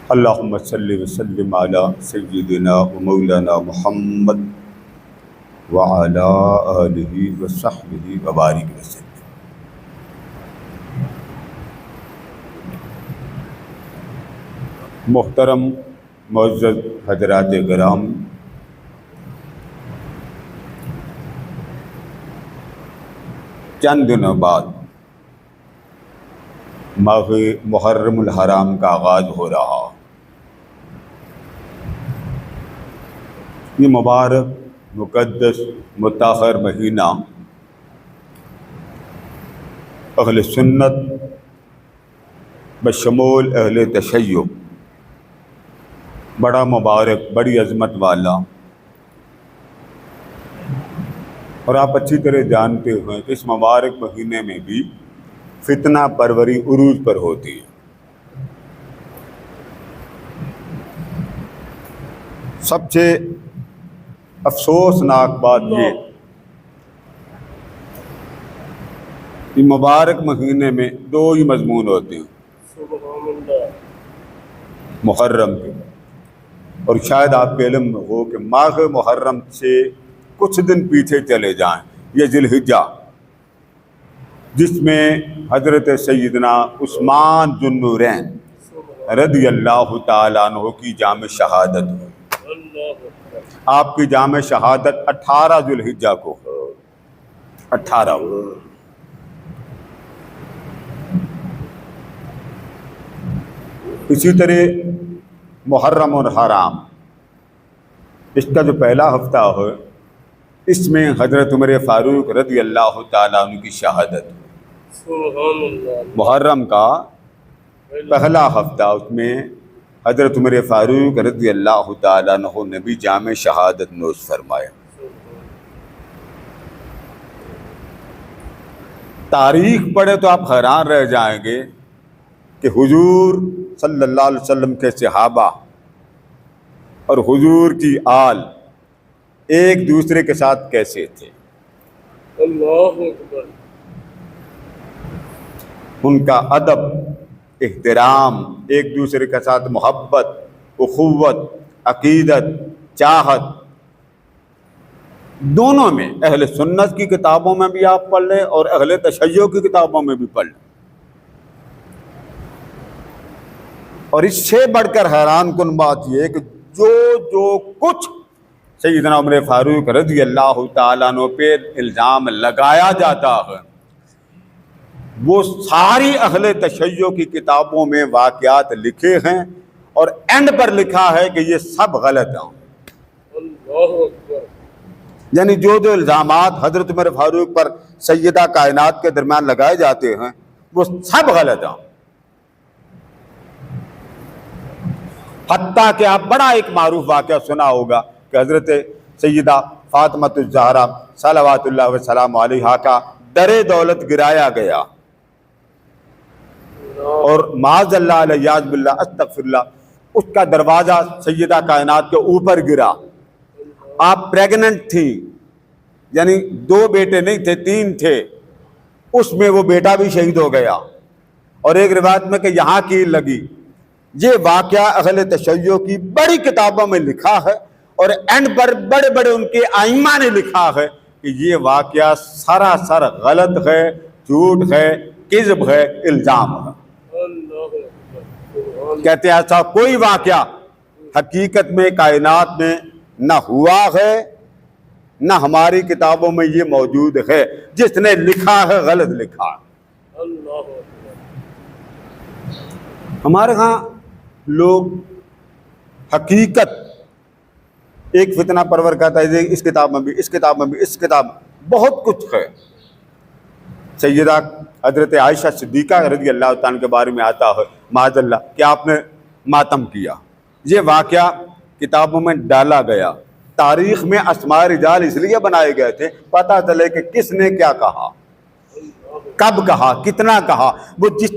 اللہم صلی وسلم علی سیدنا و مولانا محمد وعلی آلہ وصحبہ وبارک وسلم۔ محترم معزز حضرات کرام، چند دنوں بعد ماہ محرم الحرام کا آغاز ہو رہا۔ یہ مبارک مقدس مطہر مہینہ اہل سنت بشمول اہل تشیع بڑا مبارک، بڑی عظمت والا، اور آپ اچھی طرح جانتے ہیں کہ اس مبارک مہینے میں بھی فتنہ پروری عروج پر ہوتی ہے۔ سب سے افسوسناک بات یہ مبارک مہینے میں دو ہی مضمون ہوتے ہیں محرم کے، اور شاید آپ کے علم میں ہو کہ ماہ محرم سے کچھ دن پیچھے چلے جائیں یہ ذی الحجہ، جس میں حضرت سیدنا عثمان ذو النورین رضی اللہ تعالیٰ عنہ کی جام شہادت ہوئی۔ آپ کی جام شہادت 18 ذی الحجہ کو، 18 اسی طرح محرم الحرام، اس کا جو پہلا ہفتہ ہے اس میں حضرت عمر فاروق رضی اللہ تعالیٰ عنہ کی شہادت۔ محرم کا پہلا ہفتہ، اس میں حضرت عمر فاروق رضی اللہ تعالیٰ عنہ نے بھی جام شہادت نوش فرمایا۔ تاریخ پڑھے تو آپ حیران رہ جائیں گے کہ حضور صلی اللہ علیہ وسلم کے صحابہ اور حضور کی آل ایک دوسرے کے ساتھ کیسے تھے۔ اللہ اکبر۔ ان کا ادب، احترام، ایک دوسرے کے ساتھ محبت، اخوت، عقیدت، چاہت، دونوں میں اہل سنت کی کتابوں میں بھی آپ پڑھ لیں اور اہل تشیع کی کتابوں میں بھی پڑھ لیں۔ اور اس سے بڑھ کر حیران کن بات یہ ہے کہ جو کچھ سیدنا عمر فاروق رضی اللہ تعالیٰ عنہ پہ الزام لگایا جاتا ہے وہ ساری اہل تشیع کی کتابوں میں واقعات لکھے ہیں، اور اینڈ پر لکھا ہے کہ یہ سب غلط ہیں۔ یعنی جو الزامات حضرت عمر فاروق پر سیدہ کائنات کے درمیان لگائے جاتے ہیں وہ سب غلط ہیں۔ حتیٰ کہ آپ بڑا ایک معروف واقعہ سنا ہوگا کہ حضرت سیدہ فاطمہ الزہرا صلوات اللہ وسلام علیہا کا در دولت گرایا گیا، اور معاذ اللہ علیہ باللہ استغفر اللہ، اس کا دروازہ سیدہ کائنات کے اوپر گرا۔ آپ پریگننٹ تھی، یعنی 2 بیٹے نہیں تھے، 3 تھے، اس میں وہ بیٹا بھی شہید ہو گیا، اور ایک روایت میں کہ یہاں کیل لگی۔ یہ واقعہ اہل تشیع کی بڑی کتابوں میں لکھا ہے، اور اینڈ پر بڑے بڑے ان کے ائمہ نے لکھا ہے کہ یہ واقعہ سراسر غلط ہے، جھوٹ ہے، کذب ہے، الزام ہے۔ کہتے ہیں ایسا کوئی واقعہ حقیقت میں کائنات میں نہ ہوا ہے، نہ ہماری کتابوں میں یہ موجود ہے، جس نے لکھا ہے غلط لکھا ہے۔ ہمارے ہاں لوگ حقیقت ایک فتنہ پرور کہتا ہے اس کتاب میں بھی، اس کتاب میں بھی، اس کتاب میں بہت کچھ ہے۔ سیدہ حضرت عائشہ صدیقہ رضی اللہ تعالیٰ کے بارے میں آتا ہے معاذ اللہ کہ آپ نے ماتم کیا۔ یہ واقعہ کتابوں میں ڈالا گیا۔ تاریخ میں اسماء رجال اس لیے بنائے گئے تھے پتہ چلے کہ کس نے کیا کہا، کب کہا، کتنا کہا، وہ جس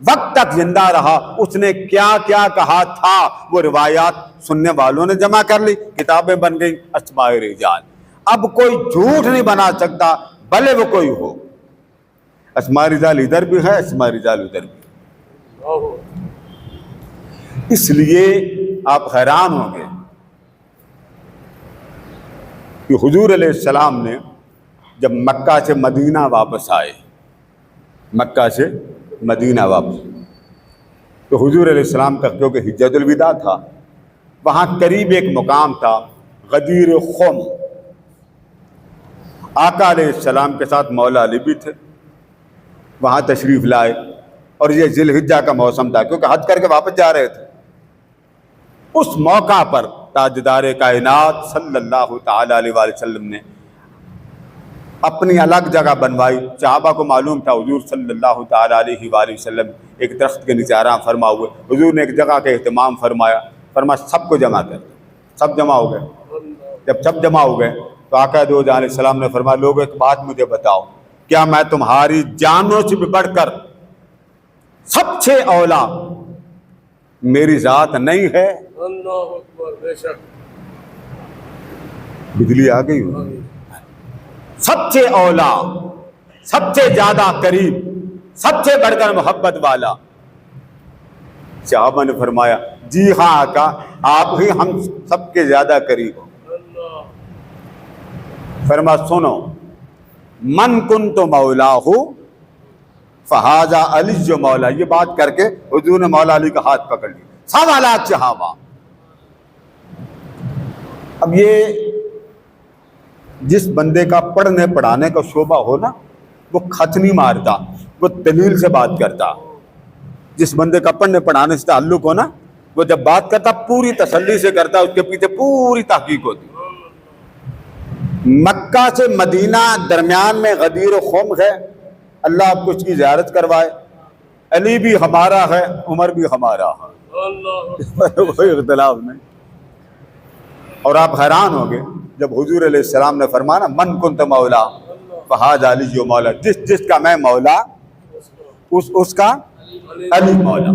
وقت تک زندہ رہا اس نے کیا کیا کہا تھا، وہ روایات سننے والوں نے جمع کر لی، کتابیں بن گئی اسماء رجال۔ اب کوئی جھوٹ نہیں بنا سکتا بھلے وہ کوئی ہو۔ اسماء رجال ادھر بھی ہے، اسماء رجال ادھر بھی۔ اس لیے آپ حیران ہوں گے کہ حضور علیہ السلام نے جب مکہ سے مدینہ واپس آئے، مکہ سے مدینہ واپس، تو حضور علیہ السلام کا کیونکہ حجۃ الوداع تھا، وہاں قریب ایک مقام تھا غدیر خم، آقا علیہ السلام کے ساتھ مولا علی بھی تھے، وہاں تشریف لائے، اور یہ ذی الحجہ کا موسم تھا کیونکہ حج کر کے واپس جا رہے تھے۔ اس موقع پر تاجدار کائنات صلی اللہ تعالی علیہ وآلہ وسلم نے اپنی الگ جگہ بنوائی۔ صحابہ کو معلوم تھا حضور صلی اللہ تعالی علیہ وآلہ وسلم ایک درخت کے نیچے آرام فرما ہوئے، حضور نے ایک جگہ کا اہتمام فرمایا، فرمایا سب کو جمع کر، سب جمع ہو گئے۔ جب سب جمع ہو گئے تو آقا دو جہاں علیہ السلام نے فرمایا لوگوں ایک بات مجھے بتاؤ، کیا میں تمہاری جانوں سے بھی بڑھ کر سب سے اولا میری ذات نہیں ہے؟ اللہ اکبر، بے شک بجلی آ گئی ہو، سب سے اولا، سب سے زیادہ قریب، سب سے بڑھ کر محبت والا۔ صحابہ نے فرمایا جی ہاں آقا، آپ ہی ہم سب کے زیادہ قریب ہو۔ اللہ فرمایا سنو، من کنت مولاہ فہذا علی جو مولا، یہ بات کر کے حضور نے مولا علی کا ہاتھ پکڑ لیا، سوالات صحابہ۔ اب یہ جس بندے کا پڑھنے پڑھانے کا شعبہ ہو نا، وہ خط نہیں مارتا، وہ دلیل سے بات کرتا۔ جس بندے کا پڑھنے پڑھانے سے تعلق ہو نا، وہ جب بات کرتا پوری تسلی سے کرتا، اس کے پیچھے پوری تحقیق ہوتی۔ مکہ سے مدینہ درمیان میں غدیر و خم ہے، اللہ آپ کو اس کی زیارت کروائے۔ علی بھی ہمارا ہے، عمر بھی ہمارا ہے، اللہ کوئی اختلاف نہیں۔ اور آپ حیران ہوں گے جب حضور علیہ السلام نے فرمایا من کنت مولا فہذا علی جو مولا، جس کا میں مولا اس کا علی مولا۔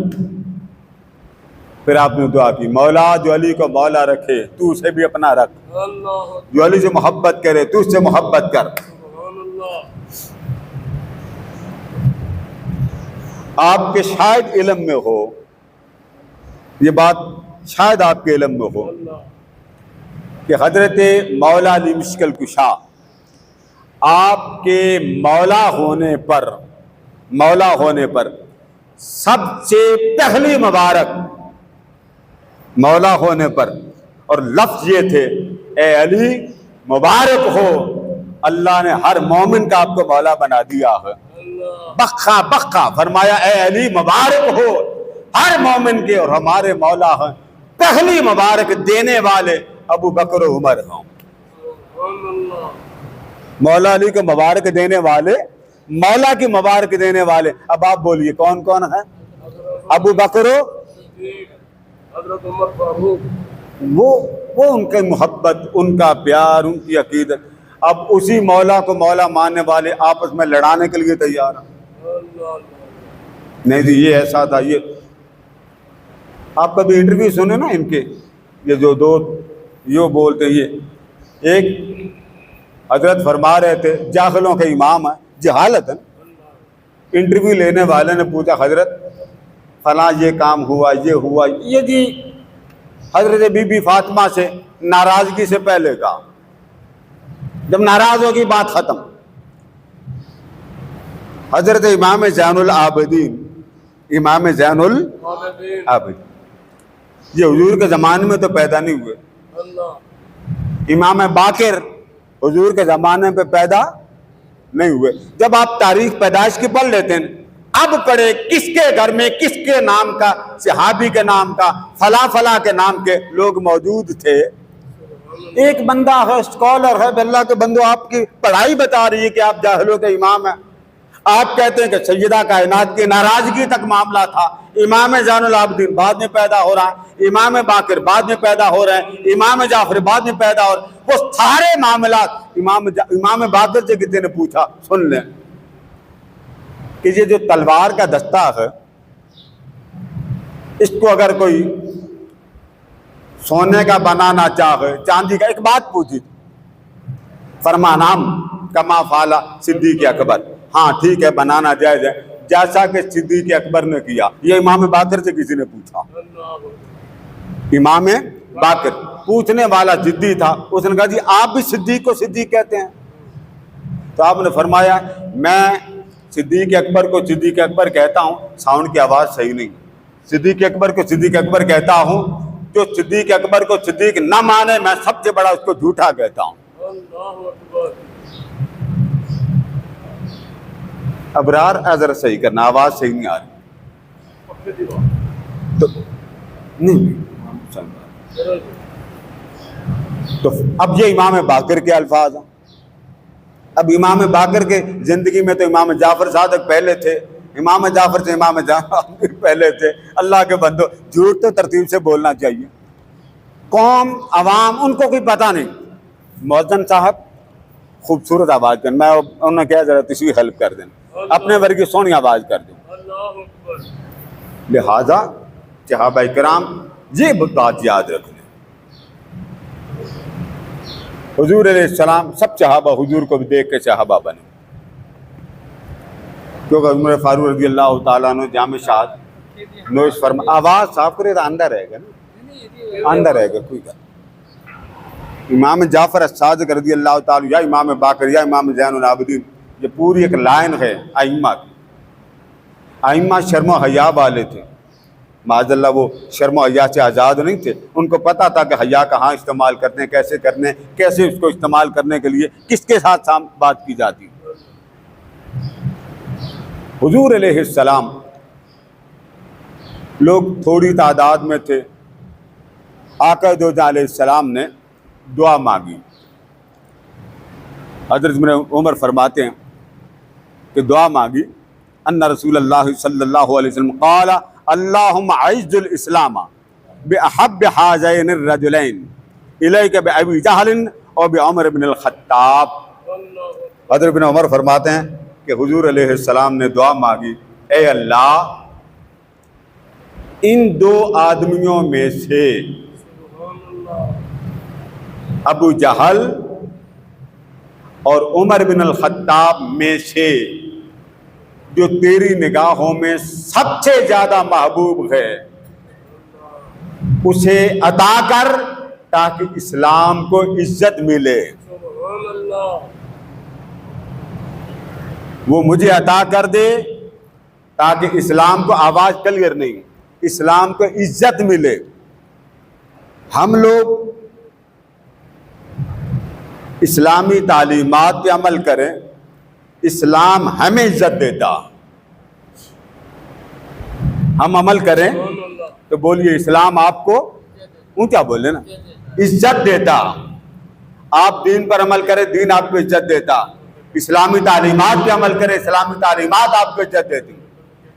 پھر آپ نے دعا کی مولا جو علی کو مولا رکھے تو اسے بھی اپنا رکھ، اللہ جو علی سے محبت کرے تو اس سے محبت کر۔ سبحان اللہ آپ کے شاید علم میں ہو یہ بات، شاید آپ کے علم میں ہو اللہ کہ حضرت مولا علی مشکل کشا آپ کے مولا ہونے پر سب سے پہلی مبارک مولا ہونے پر، اور لفظ یہ تھے اے علی مبارک ہو، اللہ نے ہر مومن کا آپ کو مولا بنا دیا ہے۔ اللہ بخا بخا فرمایا اے علی مبارک ہو، ہر مومن کے اور ہمارے مولا ہیں۔ پہلی مبارک دینے والے ابو بکر و عمر ہیں۔ سبحان اللہ مولا علی کو مبارک دینے والے، مولا کی مبارک دینے والے، اب آپ بولیے کون کون ہیں؟ ابو بکر و حضرت عمر فاروق، وہ ان کے محبت، ان کا پیار، ان کی عقیدت۔ اب اسی مولا کو مولا ماننے والے آپس میں لڑانے کے لیے تیار ہیں۔ اللہ نہیں جی یہ ایسا تھا، یہ آپ کبھی انٹرویو سنے نا ان کے، یہ جو دو یہ بولتے ہیں، یہ ایک حضرت فرما رہے تھے جاہلوں کے امام ہیں، جہالت ہے۔ انٹرویو لینے والے نے پوچھا حضرت فلاں یہ کام ہوا، یہ ہوا، یہ جی حضرت بی بی فاطمہ سے ناراضگی سے پہلے کا، جب ناراض ہوگی بات ختم۔ حضرت امام زین العابدین، امام زین العابدین یہ حضور کے زمانے میں تو پیدا نہیں ہوئے، اللہ امام باقر حضور کے زمانے پہ پیدا نہیں ہوئے۔ جب آپ تاریخ پیدائش کی پڑھ لیتے ہیں، اب پڑھے کس کے گھر میں کس کے نام کا، صحابی کے نام کا، فلاں فلاں کے نام کے لوگ موجود تھے۔ ایک بندہ ہے اسکالر ہے، اللہ کے بندو آپ کی پڑھائی بتا رہی ہے کہ آپ جاہلوں کے امام ہیں، آپ کہتے ہیں کہ سیدہ کائنات کی ناراضگی تک معاملہ تھا، امام زین العابدین بعد میں پیدا ہو رہا ہے، امام باقر بعد میں پیدا ہو رہے ہیں، امام جعفر بعد میں پیدا ہو رہے ہیں، وہ سارے معاملات امام باقر سے کسی نے پوچھا، سن لیں کہ یہ جو تلوار کا دستہ ہے اس کو اگر کوئی سونے کا بنانا چاہے، چاندی کا، ایک بات پوچھی، فرمانام کما فعل صدیق اکبر، ہاں ٹھیک ہے بنانا جائز ہے، جیسا کہ صدیق اکبر نے کیا. یہ امام باقر سے کسی نے پوچھا. امام باقر پوچھنے والا جدی تھا. اس نے کہا جی آپ بھی صدیق کو صدیق کہتے ہیں؟ تو آپ نے فرمایا میں صدیق اکبر کو صدیق اکبر کہتا ہوں, ساؤنڈ کی آواز صحیح نہیں. صدیق اکبر کو صدیق اکبر کہتا ہوں, جو صدیق اکبر کو صدیق نہ مانے میں سب سے بڑا اس کو جھوٹا کہتا ہوں. ابرار ذرا صحیح کرنا, آواز صحیح نہیں آ رہی. تو نہیں تو اب یہ امام باقر کے الفاظ ہیں. اب امام باقر کے زندگی میں تو امام جعفر صادق پہلے تھے, امام جعفر سے امام جعفر پہلے تھے. اللہ کے بندو, جھوٹ تو ترتیب سے بولنا چاہیے. قوم عوام ان کو کوئی پتہ نہیں. مؤذن صاحب خوبصورت آواز کر, میں انہوں نے کہا ذرا تشریح ہیلپ کر دیں, اپنے ورگی سونی آواز کر دیں. لہذا صحابہ کرام یہ بات یاد رکھ لیں. حضور علیہ السلام سب صحابہ حضور کو بھی دیکھ کے صحابہ بنے, کیونکہ عمر فاروق رضی اللہ تعالیٰ عنہ جامع شہادت نوش فرما. آواز صاف کرے تو اندر رہے گا نا, اندر رہے گا کوئی گل. امام جعفر الصادق رضی اللہ تعالیٰ, یا امام باقر یا امام زین العابدین, یہ پوری ایک لائن ہے ائمہ کی. ائمہ شرم و حیا والے تھے, معاذ اللہ وہ شرم و حیا سے آزاد نہیں تھے. ان کو پتہ تھا کہ حیا کہاں استعمال کرتے ہیں, کیسے کرنے, کیسے اس کو استعمال کرنے کے لیے کس کے ساتھ بات کی جاتی. حضور علیہ السلام لوگ تھوڑی تعداد میں تھے. آقا دو جہاں علیہ السلام نے دعا مانگی. حضرت عمر فرماتے ہیں کہ دعا مانگی, ان رسول اللہ صلی اللہ علیہ وسلم قال اللہم اعز الاسلام باحب هذین الرجلین الیک بابی جہل اور بعمر بن الخطاب. حضرت بن عمر فرماتے ہیں کہ حضور علیہ السلام نے دعا مانگی, اے اللہ ان دو آدمیوں میں سے ابو جہل اور عمر بن الخطاب میں سے جو تیری نگاہوں میں سب سے زیادہ محبوب ہے اسے عطا کر تاکہ اسلام کو عزت ملے. وہ مجھے عطا کر دے تاکہ اسلام کو, آواز کلیئر نہیں, اسلام کو عزت ملے. ہم لوگ اسلامی تعلیمات پہ عمل کریں, اسلام ہمیں عزت دیتا. ہم عمل کریں تو بولیے اسلام آپ کو اونچا بولے نا, عزت دیتا. آپ دین پر عمل کریں, دین آپ کو عزت دیتا. اسلامی تعلیمات پہ عمل کریں, اسلامی تعلیمات آپ کو عزت دیتی.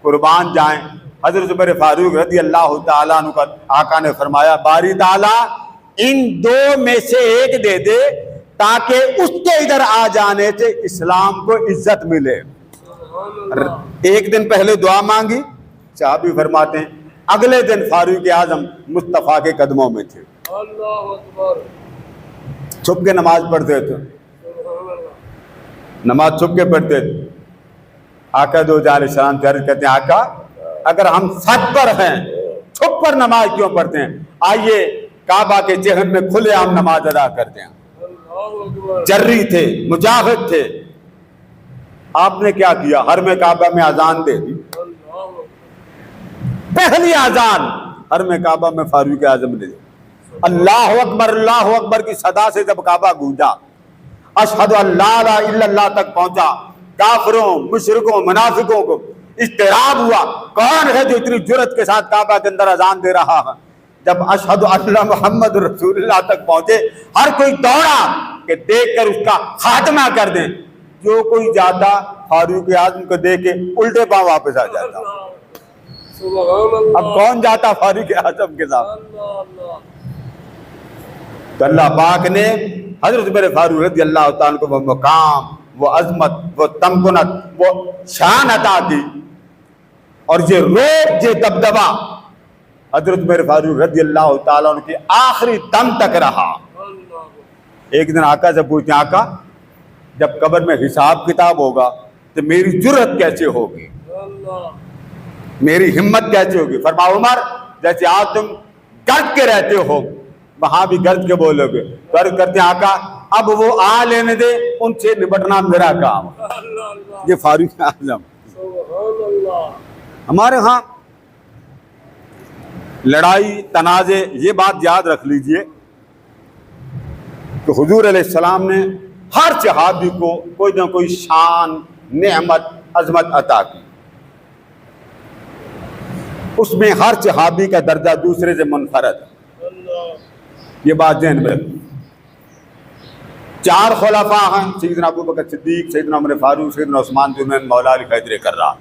قربان جائیں, حضرت عمر فاروق رضی اللہ تعالیٰ عنہ کا آقا نے فرمایا باری تعالیٰ ان دو میں سے ایک دے دے تاکہ اس کے ادھر آ جانے سے اسلام کو عزت ملے. ایک دن پہلے دعا مانگی, صحابی فرماتے ہیں اگلے دن فاروق اعظم مصطفیٰ کے قدموں میں تھے. چھپ کے نماز پڑھتے تھے, نماز چھپ کے پڑھتے تھے. آقا دو جہاں علیہ السلام سے عرض کرتے ہیں آقا اگر ہم سچ پر ہیں چھپ پر نماز کیوں پڑھتے ہیں, آئیے کعبہ کے چہر میں کھلے عام نماز ادا کرتے ہیں. جری تھے, مجاہد تھے. آپ نے کیا کیا, حرم کعبہ میں اذان دے دی. پہلی اذان حرم کعبہ میں فاروق اعظم نے دی. اللہ اکبر کی صدا سے جب کعبہ گونجا, اشہد ان لا الہ الا اللہ تک پہنچا, کافروں, مشرکوں, منافقوں کو اضطراب ہوا, کون ہے جو اتنی جرأت کے ساتھ کعبہ کے اندر اذان دے رہا ہے. جب اشہد ان محمد رسول اللہ تک پہنچے, ہر کوئی دوڑا کہ دیکھ کر اس کا خاتمہ کر دیں. جو کوئی جاتا فاروق اعظم کو دیکھ کے الٹے پاؤں واپس آ جاتا. اب کون جاتا فاروق اعظم کے ساتھ؟ تو اللہ پاک نے حضرت عمر فاروق رضی اللہ تعالیٰ کو وہ مقام, وہ عظمت, وہ تمکنت, وہ شان عطا کی. اور یہ روب, یہ دبدبا حضرت عمر فاروق رضی اللہ تعالیٰ عنہ کی آخری دم تک رہا. ایک دن آقا سے پوچھتے ہیں آقا جب قبر میں حساب کتاب ہوگا تو میری جرأت کیسے ہوگی؟ اللہ میری ہمت کیسے ہوگی؟ فرمایا عمر جیسے آج تم گرج کے رہتے ہو وہاں بھی گرج کے بولو گے تو عرض کرتے ہیں آقا اب وہ آ لینے دے ان سے نبٹنا میرا کام۔ اللہ اللہ یہ فاروق اعظم۔ سبحان اللہ ہمارے ہاں لڑائی تنازع یہ بات یاد رکھ لیجئے کہ حضور علیہ السلام نے ہر صحابی کو کوئی نہ کوئی شان نعمت عظمت عطا کی، اس میں ہر صحابی کا درجہ دوسرے سے منفرد ہے، اللہ یہ بات ذہن میں رکھیں۔ 4 خلفاء ہیں، سیدنا ابوبکر صدیق، سیدنا عمر فاروق، سیدنا عثمان ذو النورین، مولا علی حیدر کرار۔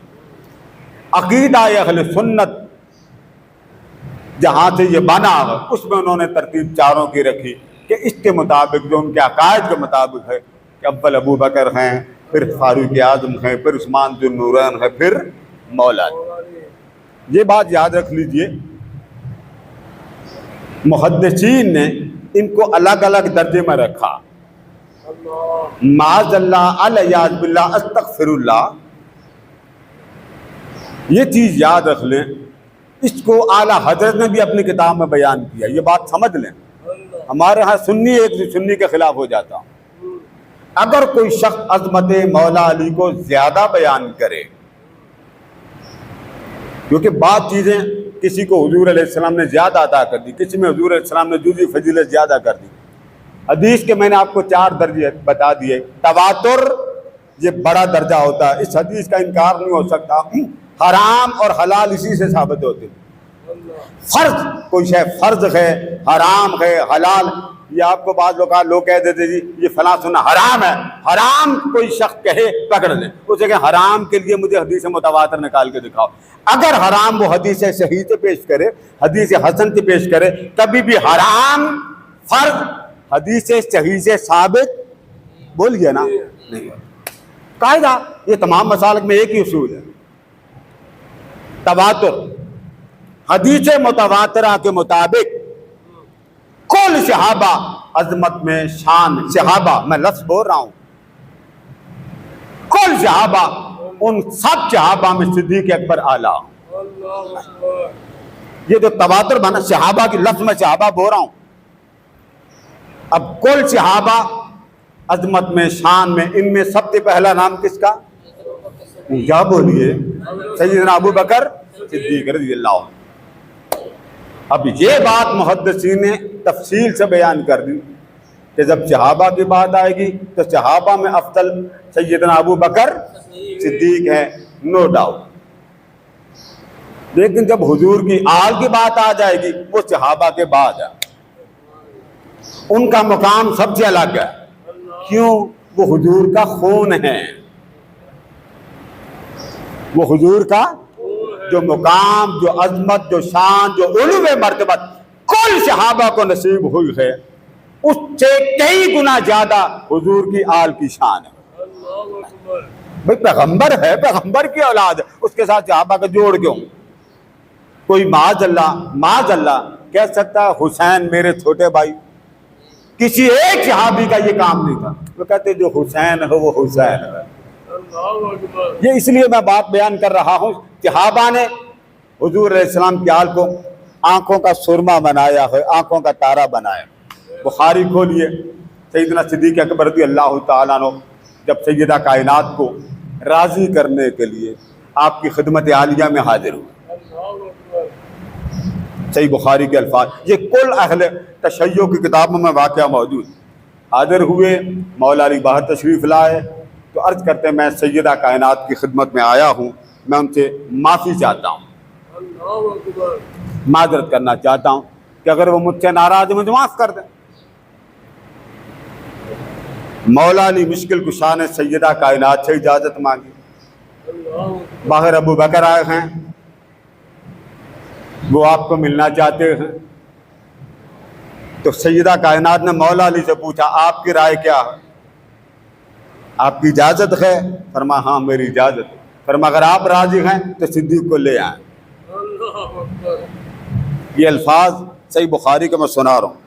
عقیدہ اہل سنت جہاں سے یہ بنا ہے اس میں انہوں نے ترتیب 4 کی رکھی کہ اس کے مطابق جو ان کے عقائد کے مطابق ہے کہ اول ابو بکر ہیں، پھر فاروق اعظم ہیں، پھر عثمان ذو النورین ہے، پھر مولا علی۔ یہ بات یاد رکھ لیجئے محدثین نے ان کو الگ الگ درجے میں رکھا۔ اللہ معاذ اللہ الیاذ باللہ استغفر اللہ، یہ چیز یاد رکھ لیں، اس کو اعلیٰ حضرت نے بھی اپنی کتاب میں بیان کیا، یہ بات سمجھ لیں۔ اللہ ہمارے ہاں سنی ایک سنی کے خلاف ہو جاتا ہوں۔ اگر کوئی شخص عظمت مولا علی کو زیادہ بیان کرے، کیونکہ بعض چیزیں کسی کو حضور علیہ السلام نے زیادہ عطا کر دی، کسی میں حضور علیہ السلام نے جزوی فضیلت زیادہ کر دی۔ حدیث کے میں نے آپ کو 4 درجے بتا دیے۔ تواتر یہ بڑا درجہ ہوتا ہے، اس حدیث کا انکار نہیں ہو سکتا۔ حرام اور حلال اسی سے ثابت ہوتے ہیں۔ اللہ فرض کوئی شے فرض ہے، حرام ہے، حلال، یہ آپ کو بعض لوگ کہہ دیتے جی یہ فلاں سنا حرام ہے، حرام کوئی شخص کہے پکڑ لیں اسے کہ حرام کے لیے مجھے حدیث متواتر نکال کے دکھاؤ۔ اگر حرام وہ حدیث صحیح سے پیش کرے، حدیث حسن سے پیش کرے، کبھی بھی حرام فرض حدیث صحیح سے ثابت بولیے نا نہیں ہے۔ قاعدہ یہ تمام مسالک میں ایک ہی اصول ہے، تواتر حدیث متواترہ کے مطابق کل صحابہ عظمت میں شان، صحابہ میں لفظ بول رہا ہوں، کل صحابہ ان سب صحابہ میں صدیق اکبر اعلیٰ۔ اللہ اکبر یہ جو تواتر بنا صحابہ کی لفظ میں صحابہ بول رہا ہوں، اب کل صحابہ عظمت میں شان میں ان میں سب سے پہلا نام کس کا؟ کیا بولیے؟ سیدنا ابو بکر صدیق رضی اللہ عنہ۔ اب یہ بات محدثین نے تفصیل سے بیان کر دی کہ جب صحابہ کی بات آئے گی تو صحابہ میں افضل سیدنا ابو بکر صدیق ہے، نو ڈاؤٹ، لیکن جب حضور کی آل کی بات آ جائے گی وہ صحابہ کے بعد ہے، ان کا مقام سب سے الگ ہے۔ کیوں؟ وہ حضور کا خون ہے، وہ حضور کا جو مقام، جو عظمت، جو شان، جو علو مرتبت کل صحابہ کو نصیب ہوئی ہے، اس سے کئی گنا زیادہ حضور کی آل کی شان ہے۔ اللہ اکبر بھئی پیغمبر ہے، پیغمبر کی اولاد ہے، اس کے ساتھ صحابہ کا جوڑ کیوں؟ کوئی معاذ اللہ کہہ سکتا ہے حسین میرے چھوٹے بھائی؟ کسی ایک صحابی کا یہ کام نہیں تھا، وہ کہتے جو حسین ہے وہ حسین ہے۔ اللہ اکبر یہ اس لیے میں بات بیان کر رہا ہوں، صحابہ نے حضور علیہ السلام کی آل کو آنکھوں کا سرما بنایا ہے، آنکھوں کا تارا بنایا۔ بخاری کھولیے، سیدنا صدیق اکبر رضی اللہ تعالیٰ عنہ جب سیدہ کائنات کو راضی کرنے کے لیے آپ کی خدمت عالیہ میں حاضر ہوئے، اللہ اکبر صحیح بخاری کے الفاظ، یہ کل اہل تشیع کی کتابوں میں واقعہ موجود، حاضر ہوئے، مولا علی باہر تشریف لائے تو عرض کرتے ہیں میں سیدہ کائنات کی خدمت میں آیا ہوں، میں ان سے معافی چاہتا ہوں، اللہ اکبر معذرت کرنا چاہتا ہوں کہ اگر وہ مجھ سے ناراض ہیں مجھے معاف کر دیں۔ مولا علی مشکل کشا نے سیدہ کائنات سے اجازت مانگی، اللہ اکبر باہر ابو بکر آئے ہیں، وہ آپ کو ملنا چاہتے ہیں، تو سیدہ کائنات نے مولا علی سے پوچھا آپ کی رائے کیا ہے؟ آپ کی اجازت ہے؟ فرما ہاں میری اجازت ہے۔ فرما اگر آپ راضی ہیں تو صدیق کو لے آئیں۔ اللہ اکبر یہ الفاظ صحیح بخاری کا میں سنا رہا ہوں۔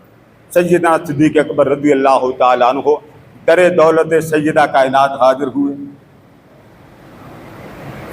سیدنا صدیق اکبر رضی اللہ تعالیٰ عنہ در دولت سیدہ کائنات حاضر ہوئے،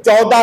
14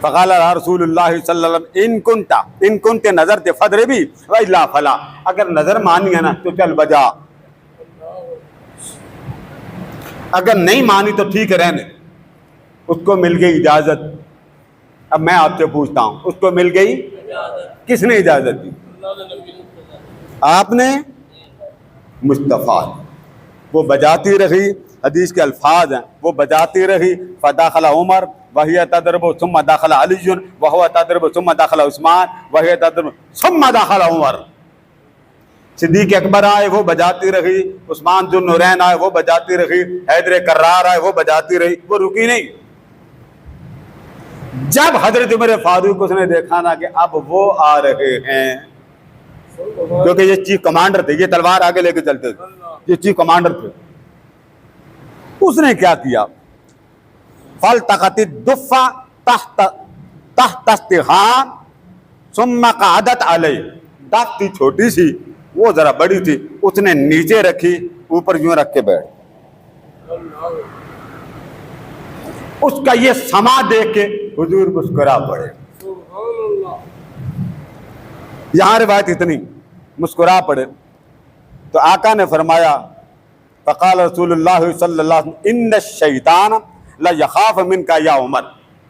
فقال رسول اللہ صلی اللہ علیہ وسلم ان کنت نظرت فضربی والا فلا، اگر نظر مانی ہے نا تو چل بجا، اگر نہیں مانی تو ٹھیک ہے رہنے۔ اس کو مل گئی اجازت۔ اب میں آپ سے پوچھتا ہوں، اس کو مل گئی، کس نے اجازت دی؟ آپ نے؟ مصطفیٰ۔ وہ بجاتی رہی، حدیث کے الفاظ ہیں، وہ بجاتی رہی، فداخل عمر وہی تضرب ثم داخل علی وهو تضرب ثم داخل عثمان وہی تضرب ثم داخل عمر۔ صدیق اکبر آئے، وہ بجاتی رہی، عثمان ذو النورین آئے، وہ بجاتی رہی، حیدر کرار آئے، وہ بجاتی رہی، وہ رکی نہیں۔ جب حضرت عمر فاروق اس نے دیکھا نا کہ اب وہ آ رہے ہیں، کیونکہ یہ چیف کمانڈر تھے، یہ تلوار آگے لے کے چلتے تھے، یہ چیف کمانڈر تھے، اس نے کیا کیا؟ فالتقط الدف تحت استخام ثم قعدت علیہ، دف تھی چھوٹی سی، وہ ذرا بڑی تھی، اس نے نیچے رکھی، اوپر یوں رکھ کے بیٹھ۔ اس کا یہ سما دیکھ کے حضور مسکرا پڑے۔ یہاں روایت اتنی، مسکرا پڑے تو آقا نے فرمایا، فقال رسول اللہ صلی اللہ علیہ وسلم ان الشیطان لا یخاف منک یا عمر۔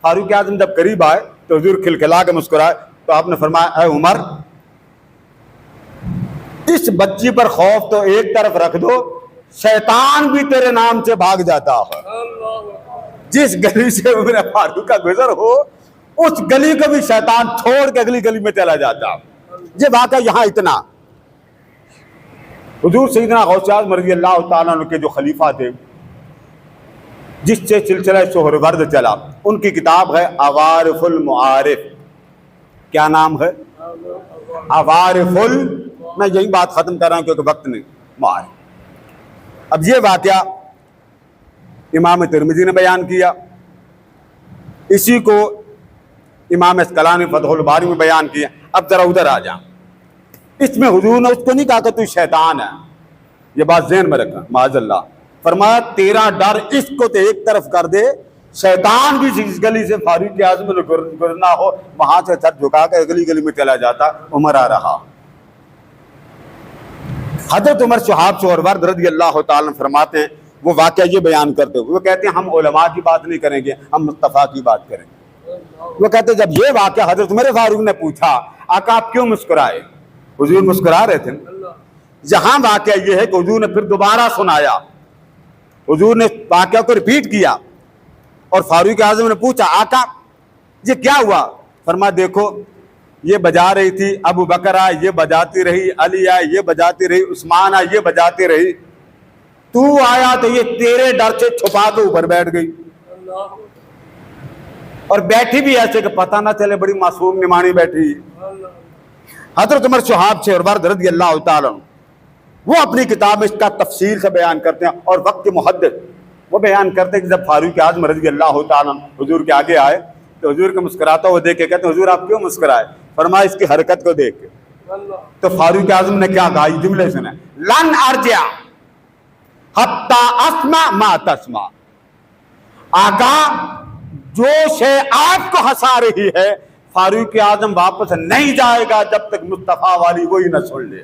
فاروق اعظم جب قریب آئے تو حضور کھلکھلا کے مسکرائے تو آپ نے فرمایا، اے عمر، اس بچی پر خوف تو ایک طرف رکھ دو، شیطان بھی تیرے نام سے بھاگ جاتا ہے۔ جس گلی سے عمر فاروق کا گزر ہو، اس گلی کو بھی شیطان چھوڑ کے اگلی گلی میں چلا جاتا۔ یہ واقعہ یہاں اتنا۔ حضور سیدنا غوث اعظم رضی اللہ تعالیٰ عنہ کے جو خلیفہ تھے، جس سے سلسلہ سہرورد چلا، ان کی کتاب ہے عوارف المعارف۔ کیا نام ہے؟ عوارف میں یہی بات ختم کر رہا ہوں کیونکہ وقت نہیں۔ معارف۔ اب یہ واقعہ امام ترمذی نے بیان کیا، اسی کو امام اسقلانی فتح الباری میں بیان کیا۔ اب ذرا ادھر آ جائیں، اس میں حضور نے اس کو نہیں کہا کہ تو شیطان ہے، یہ بات ذہن میں رکھنا، معاذ اللہ۔ فرمایا تیرا ڈر اس کو تو ایک طرف کر دے، شیطان بھی جس گلی سے فاروق اعظم نے گزرنا ہو وہاں سے سر جھکا کے اگلی گلی میں چلا جاتا۔ عمر آ رہا۔ حضرت عمر شہاب سہرورد رضی اللہ تعالیٰ فرماتے ہیں، وہ واقعہ یہ بیان کرتے ہوئے وہ کہتے ہیں ہم علماء کی بات نہیں کریں گے، ہم مصطفیٰ کی بات کریں گے۔ وہ کہتے ہیں جب یہ واقعہ حضرت عمر فاروق نے پوچھا، آقا آپ کیوں مسکرائے؟ حضور مسکرا رہے تھے۔ جہاں واقعہ یہ ہے کہ حضور نے پھر دوبارہ سنایا، حضور نے واقعہ کو ریپیٹ کیا اور فاروق اعظم نے پوچھا، آقا یہ کیا ہوا؟ فرمایا دیکھو یہ بجا رہی تھی، ابو بکر آئے یہ بجاتی رہی، علی آئے یہ بجاتی رہی، عثمان آئے یہ بجاتی رہی، تو آیا تو یہ تیرے ڈر سے چھپا کے اوپر بیٹھ گئی، اور بیٹھی بھی ایسے کہ پتہ نہ چلے، بڑی معصوم نمانی بیٹھی۔ حضرت عمر شہاب سہرورد رضی اللہ تعالیٰ عنہ وہ اپنی کتاب میں اس کا تفصیل سے بیان کرتے ہیں، اور وقت کے محدث وہ بیان کرتے ہیں کہ جب فاروق اعظم رضی اللہ تعالیٰ عنہ حضور کے آگے آئے تو حضور کو مسکراتا وہ دیکھ کے کہتے ہیں حضور آپ کیوں مسکرائے؟ فرمایا اس کی حرکت کو دیکھ کے۔ تو فاروق اعظم نے کیا کہا؟ یہ جملے سنیں، لن ارجع حتی اسمع ما تسمع۔ آقا جو شے آپ کو ہنسا رہی ہے فاروق اعظم واپس نہیں جائے گا جب تک مصطفیٰ والی وہی نہ سن لے۔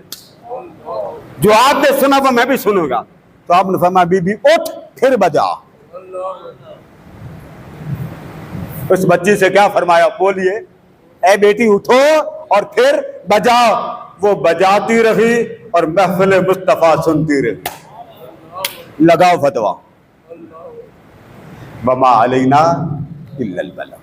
جو آپ نے سنا وہ میں بھی سنوں گا۔ تو آپ نے فرمایا بی بی اٹھ پھر بجا۔ اس بچی سے کیا فرمایا؟ بولیے اے بیٹی اٹھو اور پھر بجاؤ۔ وہ بجاتی رہی اور محفل مصطفیٰ سنتی رہی۔ لگاؤ فتویٰ، وما علینا الا البلاغ۔